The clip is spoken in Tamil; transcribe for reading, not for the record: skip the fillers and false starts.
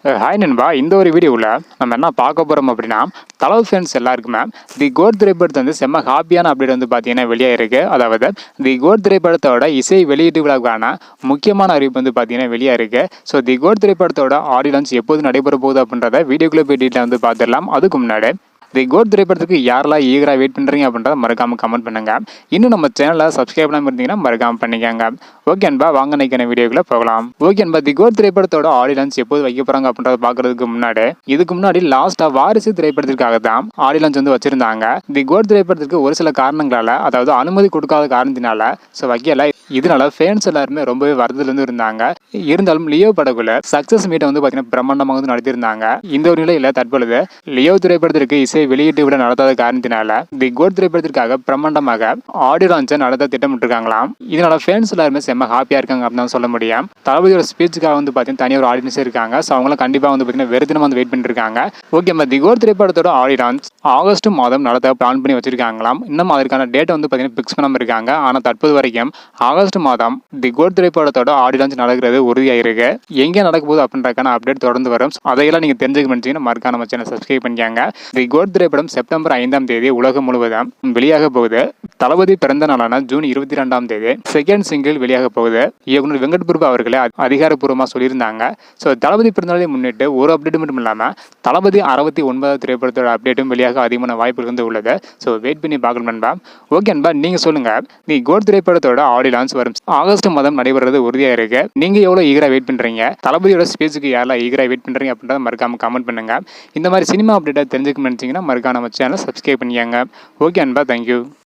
ஹாய் நண்பா, இந்த ஒரு வீடியோவில் நம்ம என்ன பார்க்க போகிறோம் அப்படின்னா, தலவு ஃபேன்ஸ் எல்லாருக்குமே தி கோட் திரைப்படத்தை வந்து செம்ம ஹாப்பியான அப்டேட் வந்து பார்த்தீங்கன்னா வெளியே இருக்குது. அதாவது தி கோட் திரைப்படத்தோட இசை வெளியீட்டு விழாவுக்கான முக்கியமான அறிவிப்பு வந்து பார்த்தீங்கன்னா வெளியே இருக்குது. ஸோ தி கோட் திரைப்படத்தோட ஆடியோ லான்ச் எப்போது நடைபெற போகுது அப்படின்றத வீடியோக்குள்ளே போய் டீட்டெயில் வந்து பார்த்துடலாம். அதுக்கு முன்னாடி தி கோட் திரைப்படத்துக்கு யாரெல்லாம் ஈகராக வெயிட் பண்ணுறீங்க அப்படின்றத மறக்காமல் கமெண்ட் பண்ணுங்க. இன்னும் நம்ம சேனலை சப்ஸ்கிரைப் பண்ணாமல் இருந்தீங்கன்னா மறக்காமல் பண்ணிக்கோங்க. ஓகே அன்பா, வாங்க நினைக்கிற வீடியோக்குள்ள போகலாம். ஓகே அன்பா, தி கோட் திரைப்படத்தோட ஆடியோ லான்ச் எப்போது வைக்க போகிறாங்க அப்படின்றத பார்க்கறதுக்கு முன்னாடி இதுக்கு முன்னாடி லாஸ்ட்டாக வாரிசு திரைப்படத்திற்காக தான் ஆடியோ லான்ச் வந்து வச்சிருந்தாங்க. தி கோட் திரைப்படத்திற்கு ஒரு சில காரணங்களால், அதாவது அனுமதி கொடுக்காத காரணத்தினால வைக்கல. இதனால ஃபேன்ஸ் எல்லாருமே ரொம்பவே வருத்தத்திலிருந்து இருந்தாங்க. இருந்தாலும் லியோ படக்குள்ள சக்சஸ் மீட்டை வந்து பார்த்தீங்கன்னா பிரம்மாண்டமாக வந்து நடத்தியிருந்தாங்க. இந்த ஒரு நிலையில் தற்பொழுது லியோ திரைப்படத்திற்கு இசை வெளியீட்டு விட நடத்தாத காரணத்தினால தி கோட் திரைப்படத்திற்காக பிரம்மாண்டமாக ஆடியோ லான்ச்சை நடத்த திட்டமிட்டிருக்காங்களாம். இதனால ஃபேன்ஸ் எல்லாருமே செம்ம ஹாப்பியா இருக்காங்க அப்படின்னு சொல்ல முடியும். தளபதியோட ஸ்பீச்சுக்காக வந்து பார்த்தீங்கன்னா தனியாக ஒரு ஆடியன்ஸ் இருக்காங்க. ஸோ அவங்களும் கண்டிப்பாக வந்து பார்த்தீங்கன்னா வெறுதினம் வந்து வெயிட் பண்ணிட்டு இருக்காங்க. ஓகே, நம்ம தி கோட் திரைப்படத்தோட ஆடியோ லான்ச் ஆகஸ்ட் மாதம் நடத்த பிளான் பண்ணி வச்சிருக்காங்களாம். இன்னும் அதற்கான டேட்டை வந்து பார்த்தீங்கன்னா பிக்ஸ் பண்ணாமல் இருக்காங்க. ஆனால் தற்போது வரைக்கும் ஆகஸ்ட் மாதம் தி கோட் திரைப்படத்தோட ஆடியோ லான்ச் நடக்கிறது உறுதியாயிருக்கு. எங்கே நடக்க போகுது அப்படின்றக்கான அப்டேட் தொடர்ந்து வரும். அதையெல்லாம் நீங்க தெரிஞ்சுக்க நினைச்சீங்கன்னா மறக்காம நம்ம சேனல் சப்ஸ்கிரைப் பண்ணிக்காங்க. தி கோட் திரைப்படம் செப்டம்பர் 5ஆம் தேதி உலகம் முழுவதும் வெளியாக போகுது. தளபதி பிறந்த நாளான ஜூன் 22ஆம் தேதி செகண்ட் சிங்கிள் வெளியாக போகுது. இயக்குனர் வெங்கட் பிரபு அவர்களே அதிகாரப்பூர்வமாக சொல்லியிருந்தாங்க. ஸோ தளபதி பிறந்தநாளை முன்னிட்டு ஒரு அப்டேட் மட்டும் இல்லாமல் தளபதி 69 திரைப்படத்தோட அப்டேட்டும் வெளியாக அதிகமான வாய்ப்புகள் வந்து உள்ளது. ஸோ வெயிட் பண்ணி பார்க்கணும் நண்பா. ஓகே நண்பா, நீங்க சொல்லுங்க, தி கோட் திரைப்படத்தோட ஆடியோ லான்ச் வரும் ஆகஸ்ட் மாதம் நடைபெறது உறுதியாக இருக்கு. நீங்க எவ்வளவு ஈகரா வெயிட் பண்றீங்க? தளபதியோட ஸ்பீச்சுக்கு யாரெல்லாம் ஈகரா வெயிட் பண்றீங்க அப்படின்றத மறக்காம கமெண்ட் பண்ணுங்க. இந்த மாதிரி சினிமா அப்டேட்டை தெரிஞ்சுக்க நினைச்சீங்கன்னா மறக்காம நம்ம சேனல் சப்ஸ்கிரைப் பண்ணிக்கங்க. ஓகே அன்பா, தேங்க்யூ.